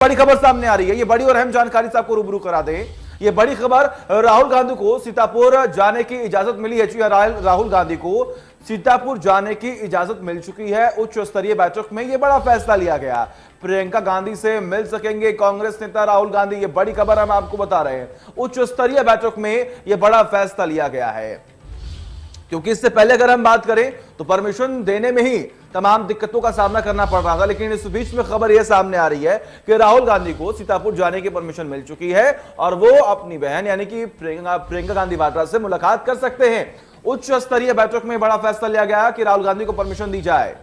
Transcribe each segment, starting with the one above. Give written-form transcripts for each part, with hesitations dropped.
बड़ी खबर सामने आ रही है। ये बड़ी और अहम जानकारी से आपको रूबरू करा दें। ये बड़ी खबर, राहुल गांधी को सीतापुर जाने की इजाजत मिली है। जी राहुल गांधी को सीतापुर जाने की इजाजत मिल चुकी है। उच्च स्तरीय बैठक में यह बड़ा फैसला लिया गया। प्रियंका गांधी से मिल सकेंगे कांग्रेस नेता राहुल गांधी। ये बड़ी खबर हम आपको बता रहे हैं। उच्च स्तरीय बैठक में यह बड़ा फैसला लिया गया है, क्योंकि इससे पहले अगर हम बात करें तो परमिशन देने में ही तमाम दिक्कतों का सामना करना पड़ रहा था। लेकिन इस बीच में खबर यह सामने आ रही है कि राहुल गांधी को सीतापुर जाने की परमिशन मिल चुकी है और वो अपनी बहन यानी कि प्रियंका गांधी वाड्रा से मुलाकात कर सकते हैं। उच्च स्तरीय बैठक में बड़ा फैसला लिया गया कि राहुल गांधी को परमिशन दी जाए।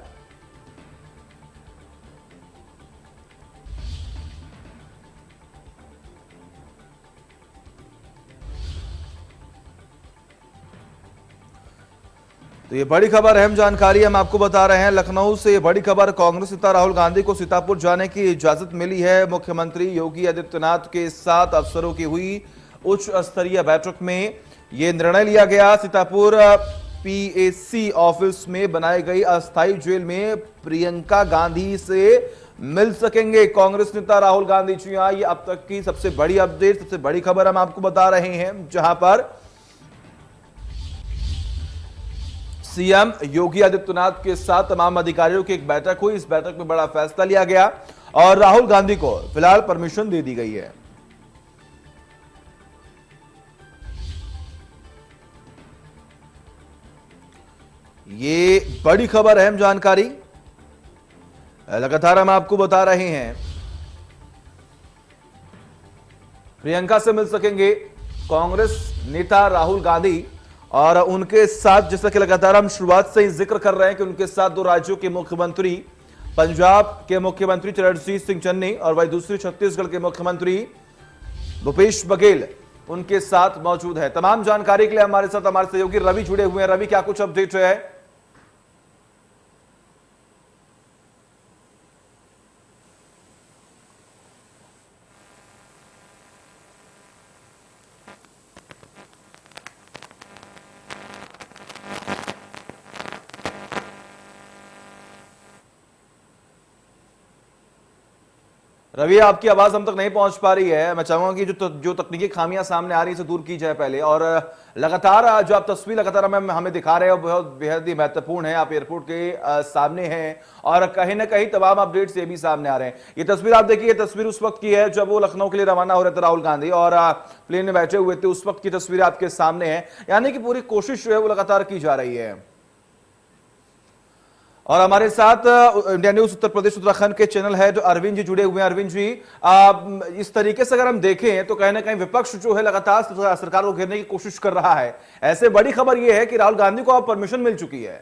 तो ये बड़ी खबर, अहम जानकारी हम आपको बता रहे हैं। लखनऊ से ये बड़ी खबर, कांग्रेस नेता राहुल गांधी को सीतापुर जाने की इजाजत मिली है। मुख्यमंत्री योगी आदित्यनाथ के साथ अफसरों की हुई उच्च स्तरीय बैठक में यह निर्णय लिया गया। सीतापुर पीएसी ऑफिस में बनाई गई अस्थायी जेल में प्रियंका गांधी से मिल सकेंगे कांग्रेस नेता राहुल गांधी। जी हाँ, ये अब तक की सबसे बड़ी अपडेट, सबसे बड़ी खबर हम आपको बता रहे हैं, जहां पर सीएम योगी आदित्यनाथ के साथ तमाम अधिकारियों की एक बैठक हुई। इस बैठक में बड़ा फैसला लिया गया और राहुल गांधी को फिलहाल परमिशन दे दी गई है। ये बड़ी खबर, अहम जानकारी लगातार हम आपको बता रहे हैं। प्रियंका से मिल सकेंगे कांग्रेस नेता राहुल गांधी और उनके साथ, जैसा कि लगातार हम शुरुआत से ही जिक्र कर रहे हैं कि उनके साथ दो राज्यों के मुख्यमंत्री, पंजाब के मुख्यमंत्री चरणजीत सिंह चन्नी और वही दूसरी छत्तीसगढ़ के मुख्यमंत्री भूपेश बघेल उनके साथ मौजूद है। तमाम जानकारी के लिए हमारे साथ हमारे सहयोगी रवि जुड़े हुए हैं। रवि, क्या कुछ अपडेट है? रवि, आपकी आवाज हम तक नहीं पहुंच पा रही है। मैं चाहूंगा कि जो तकनीकी खामियां सामने आ रही है, दूर की जाए पहले। और लगातार जो आप तस्वीर लगातार हमें दिखा रहे हो बहुत बेहद ही महत्वपूर्ण है। आप एयरपोर्ट के सामने हैं और कहीं ना कहीं तमाम अपडेट्स ये भी सामने आ रहे हैं। ये तस्वीर आप देखिए, ये तस्वीर उस वक्त की है जब वो लखनऊ के लिए रवाना हो रहे थे राहुल गांधी और प्लेन में बैठे हुए थे। उस वक्त की तस्वीर आपके सामने है। यानी कि पूरी कोशिश जो है वो लगातार की जा रही है। और हमारे साथ इंडिया न्यूज उत्तर प्रदेश उत्तराखंड के चैनल है जो अरविंद जी जुड़े हुए हैं। अरविंद जी, इस तरीके से अगर हम देखें तो कहीं ना कहीं विपक्ष जो है लगातार सरकार को घेरने की कोशिश कर रहा है। ऐसे बड़ी खबर यह है कि राहुल गांधी को अब परमिशन मिल चुकी है।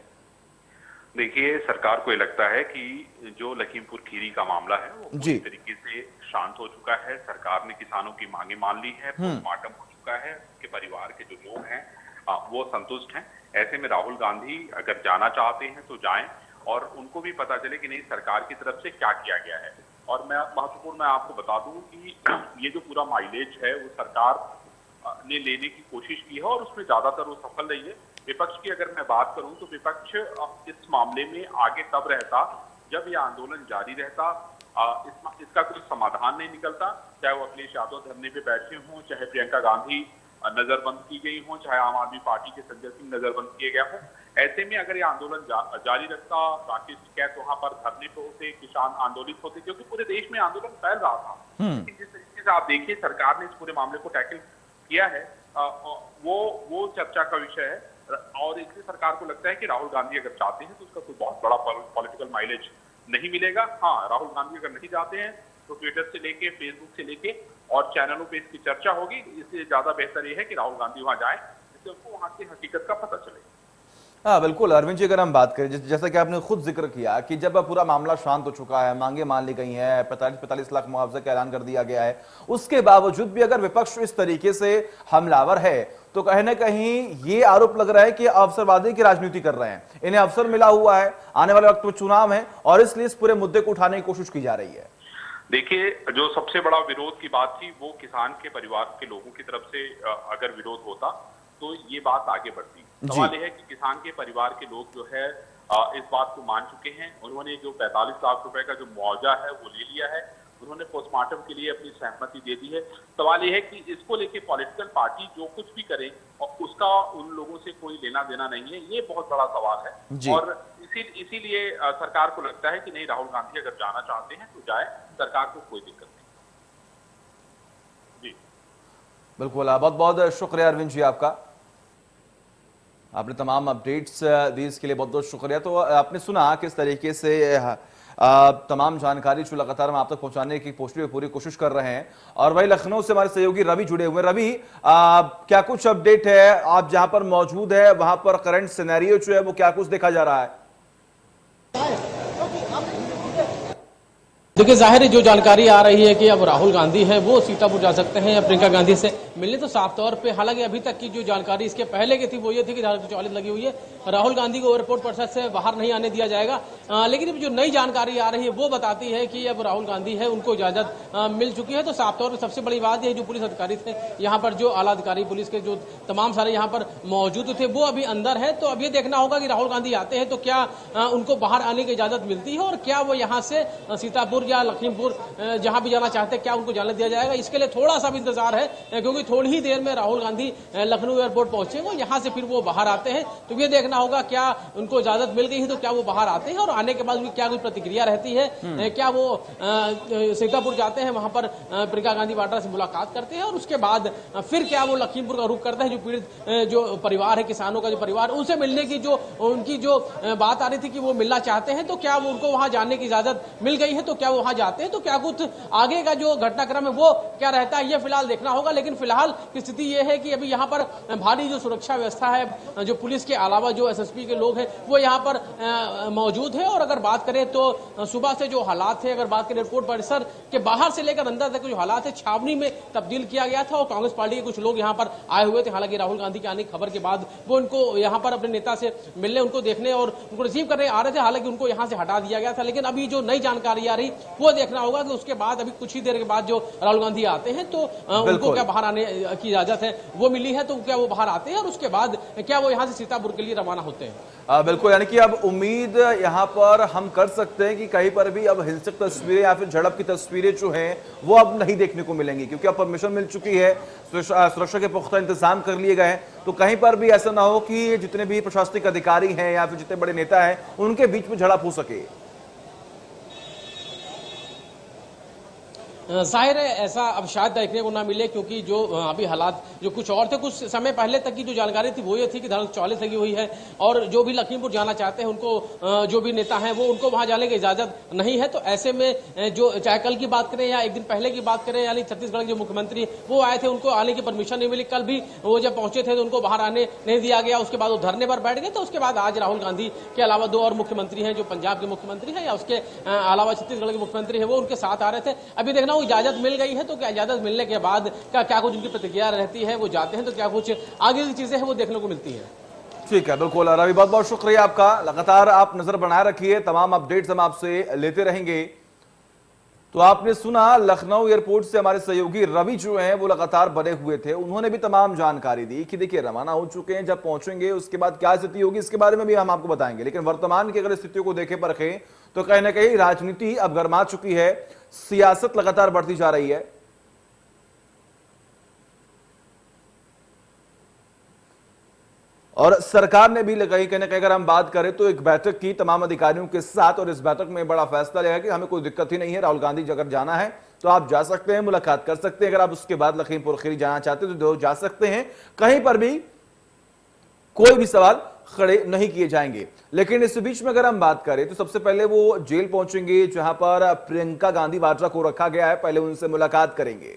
देखिए, सरकार को लगता है कि जो लखीमपुर खीरी का मामला है वो पूरी तरीके से शांत हो चुका है। सरकार ने किसानों की मांगे मान ली है, पोस्टमार्टम हो चुका है, उनके परिवार के जो लोग हैं वो संतुष्ट हैं। ऐसे में राहुल गांधी अगर जाना चाहते हैं तो जाएं और उनको भी पता चले कि नहीं सरकार की तरफ से क्या किया गया है। और महत्वपूर्ण मैं आपको बता दूं कि ये जो पूरा माइलेज है वो सरकार ने लेने की कोशिश की है और उसमें ज्यादातर वो सफल रही है। विपक्ष की अगर मैं बात करूं तो विपक्ष इस मामले में आगे तब रहता जब यह आंदोलन जारी रहता, इसका कोई समाधान नहीं निकलता। चाहे वो अखिलेश यादव धरने पे बैठे हों, चाहे प्रियंका गांधी नजरबंद की गई हो, चाहे आम आदमी पार्टी के संजय सिंह नजरबंद किए गए हों। ऐसे में अगर ये आंदोलन जारी रखता, राकेश टिकैत वहां पर धरने पे होते, किसान आंदोलित होते, क्योंकि पूरे देश में आंदोलन फैल रहा था। लेकिन जिस तरीके से आप देखिए सरकार ने इस पूरे मामले को टैकल किया है, वो चर्चा का विषय है। और इसलिए सरकार को लगता है कि राहुल गांधी अगर चाहते हैं तो उसका कोई बहुत बड़ा पॉलिटिकल माइलेज नहीं मिलेगा। हाँ, राहुल गांधी अगर नहीं चाहते हैं तो ट्विटर से लेके, फेसबुक से लेके और चैनलों पे इसकी चर्चा होगी। इससे ज्यादा बेहतर यह है कि राहुल गांधी वहां जाए, जिससे उनको वहां की हकीकत का पता चले। हाँ बिल्कुल अरविंद जी, अगर हम बात करें जैसा कि आपने खुद जिक्र किया कि जब पूरा मामला शांत हो चुका है, मांगे मान ली गई हैं, 45 लाख मुआवजा का ऐलान कर दिया गया है, उसके बावजूद भी अगर विपक्ष इस तरीके से हमलावर है तो कहीं ना कहीं ये आरोप लग रहा है कि अवसरवादी की राजनीति कर रहे हैं। इन्हें अवसर मिला हुआ है, आने वाले वक्त में चुनाव है और इसलिए इस पूरे मुद्दे को उठाने की कोशिश की जा रही है। देखिए, जो सबसे बड़ा विरोध की बात थी वो किसान के परिवार के लोगों की तरफ से अगर विरोध होता तो ये बात आगे बढ़ती। सवाल यह है कि किसान के परिवार के लोग जो है इस बात को मान चुके हैं। उन्होंने जो 45 लाख रुपए का जो मुआवजा है वो ले लिया है उन्होंने पोस्टमार्टम के लिए अपनी सहमति दे दी है। सवाल यह है कि इसको लेके पॉलिटिकल पार्टी जो कुछ भी करे और उसका उन लोगों से कोई लेना देना नहीं है, ये बहुत बड़ा सवाल है। और इसीलिए सरकार को लगता है कि नहीं, राहुल गांधी अगर जाना चाहते हैं तो जाए, सरकार को कोई दिक्कत नहीं। जी बिल्कुल, बहुत बहुत शुक्रिया अरविंद जी आपका, आपने तमाम अपडेट्स दी, इसके लिए बहुत बहुत शुक्रिया। तो आपने सुना किस तरीके से तमाम जानकारी जो लगातार हम आप तक पहुंचाने की पूरी कोशिश कर रहे हैं। और वही लखनऊ से हमारे सहयोगी रवि जुड़े हुए हैं। रवि, क्या कुछ अपडेट है, आप जहां पर मौजूद है वहां पर करंट सिनेरियो जो है वो क्या कुछ देखा जा रहा है? देखिए, जाहिर है जो जानकारी आ रही है कि अब राहुल गांधी है वो सीतापुर जा सकते हैं या प्रियंका गांधी से मिलने, तो साफ तौर पे, हालांकि अभी तक की जो जानकारी इसके पहले की थी वो ये थी कि धारा 144 लगी हुई है, राहुल गांधी को एयरपोर्ट परिसर से बाहर नहीं आने दिया जाएगा। लेकिन अब जो नई जानकारी आ रही है वो बताती है कि अब राहुल गांधी है उनको इजाजत मिल चुकी है। तो साफ तौर पर सबसे बड़ी बात यह, जो पुलिस अधिकारी थे यहाँ पर, जो आला अधिकारी पुलिस के जो तमाम सारे यहाँ पर मौजूद थे, वो अभी अंदर है। तो अब ये देखना होगा कि राहुल गांधी आते हैं तो क्या उनको बाहर आने की इजाजत मिलती है, और क्या वो यहाँ से सीतापुर या लखीमपुर जहां भी जाना चाहते हैं क्या उनको जाने दिया जाएगा। इसके लिए थोड़ा सा भी इंतजार है, क्योंकि थोड़ी ही देर में राहुल गांधी लखनऊ एयरपोर्ट पहुंचेंगे, यहां से फिर वो बाहर आते हैं। तो ये देखना होगा क्या उनको इजाजत मिल गई है तो क्या वो बाहर आते हैं, और आने के बाद भी क्या कोई प्रतिक्रिया रहती है, क्या वो सीतापुर जाते हैं, वहां पर प्रियंका गांधी वाड्रा से मुलाकात करते हैं, और उसके बाद फिर क्या वो लखीमपुर का रुख करते हैं। जो पीड़ित जो परिवार है, किसानों का जो परिवार, उनसे मिलने की जो उनकी जो बात आ रही थी कि वो मिलना चाहते हैं, तो क्या वो उनको वहां जाने की इजाजत मिल गई है, तो क्या वो वहां जाते हैं, तो क्या कुछ आगे का जो घटनाक्रम है वो क्या रहता है, ये फिलहाल देखना होगा। लेकिन फिलहाल की स्थिति ये है कि अभी यहाँ पर भारी जो सुरक्षा व्यवस्था है, जो पुलिस के अलावा जो एसएसपी के लोग हैं वो यहाँ पर मौजूद है। और अगर बात करें तो सुबह से जो हालात है, अगर बात करें एयरपोर्ट परिसर के बाहर से लेकर अंदर तक जो हालात है, छावनी में तब्दील किया गया था, और कांग्रेस पार्टी के कुछ लोग यहाँ पर आए हुए थे। हालांकि राहुल गांधी के आने की खबर के बाद वो उनको यहाँ पर अपने नेता से मिलने, उनको देखने और उनको रिसीव करने आ रहे थे। हालांकि उनको यहाँ से हटा दिया गया था। लेकिन अभी जो नई जानकारी आ रही वो देखना होगा कि उसके बाद अभी कुछ ही देर के बाद जो राहुल गांधी आते हैं तो उनको क्या बाहर आने की इजाजत है वो मिली है, तो क्या वो बाहर आते हैं, और उसके बाद क्या वो यहां से सीतापुर के लिए रवाना होते हैं। बिल्कुल, यानी कि अब उम्मीद यहां पर हम कर सकते हैं कि कहीं पर भी अब हिंसक तस्वीरें या फिर झड़प की तस्वीरें जो हैं वो अब नहीं देखने को मिलेंगी, क्योंकि अब परमिशन मिल चुकी है, सुरक्षा के पुख्ता इंतजाम कर लिए गए हैं। तो कहीं पर भी ऐसा ना हो कि जितने भी प्रशासनिक अधिकारी हैं या फिर जितने बड़े नेता हैं उनके बीच में झड़प हो सके। जाहिर है ऐसा अब शायद देखने को ना मिले, क्योंकि जो अभी हालात जो कुछ और थे, कुछ समय पहले तक की जो जानकारी थी वो ये थी कि धारा 144 लगी हुई है, और जो भी लखीमपुर जाना चाहते हैं उनको, जो भी नेता हैं वो उनको वहां जाने की इजाजत नहीं है। तो ऐसे में जो चाहे कल की बात करें या एक दिन पहले की बात करें, यानी छत्तीसगढ़ के जो मुख्यमंत्री वो आए थे, उनको आने की परमिशन नहीं मिली। कल भी वो जब पहुंचे थे तो उनको बाहर आने नहीं दिया गया। उसके बाद वो धरने पर बैठ गए। तो उसके बाद आज राहुल गांधी के अलावा दो और मुख्यमंत्री हैं, जो पंजाब के मुख्यमंत्री हैं या उसके अलावा छत्तीसगढ़ के मुख्यमंत्री है, वो उनके साथ आ रहे थे। अभी देखना इजाजत मिल गई है तो क्या इजाजत मिलने के बाद क्या कुछ उनकी प्रतिक्रिया रहती है, वो जाते हैं तो क्या कुछ आगे की चीजें हैं वो देखने को मिलती है। ठीक है, बिल्कुल रवि, बहुत बहुत शुक्रिया आपका। लगातार आप नजर बनाए रखिए, तमाम अपडेट्स हम आपसे लेते रहेंगे। तो आपने सुना लखनऊ एयरपोर्ट से हमारे सहयोगी रवि जो हैं वो लगातार बने हुए थे, उन्होंने भी तमाम जानकारी दी कि देखिए रवाना हो चुके हैं, जब पहुंचेंगे उसके बाद क्या स्थिति होगी इसके बारे में भी हम आपको बताएंगे। लेकिन वर्तमान की अगर स्थितियों को देखें परखें तो कहीं ना कहीं राजनीति अब गर्मा चुकी है, सियासत लगातार बढ़ती जा रही है। और सरकार ने भी कहीं ना कहीं अगर हम बात करें तो एक बैठक की तमाम अधिकारियों के साथ, और इस बैठक में बड़ा फैसला लिया कि हमें कोई दिक्कत ही नहीं है, राहुल गांधी अगर जाना है तो आप जा सकते हैं, मुलाकात कर सकते हैं, अगर आप उसके बाद लखीमपुर खीरी जाना चाहते हैं तो जा सकते हैं, कहीं पर भी कोई भी सवाल खड़े नहीं किए जाएंगे। लेकिन इस बीच में अगर हम बात करें तो सबसे पहले वो जेल पहुंचेंगे जहां पर प्रियंका गांधी वाड्रा को रखा गया है, पहले उनसे मुलाकात करेंगे।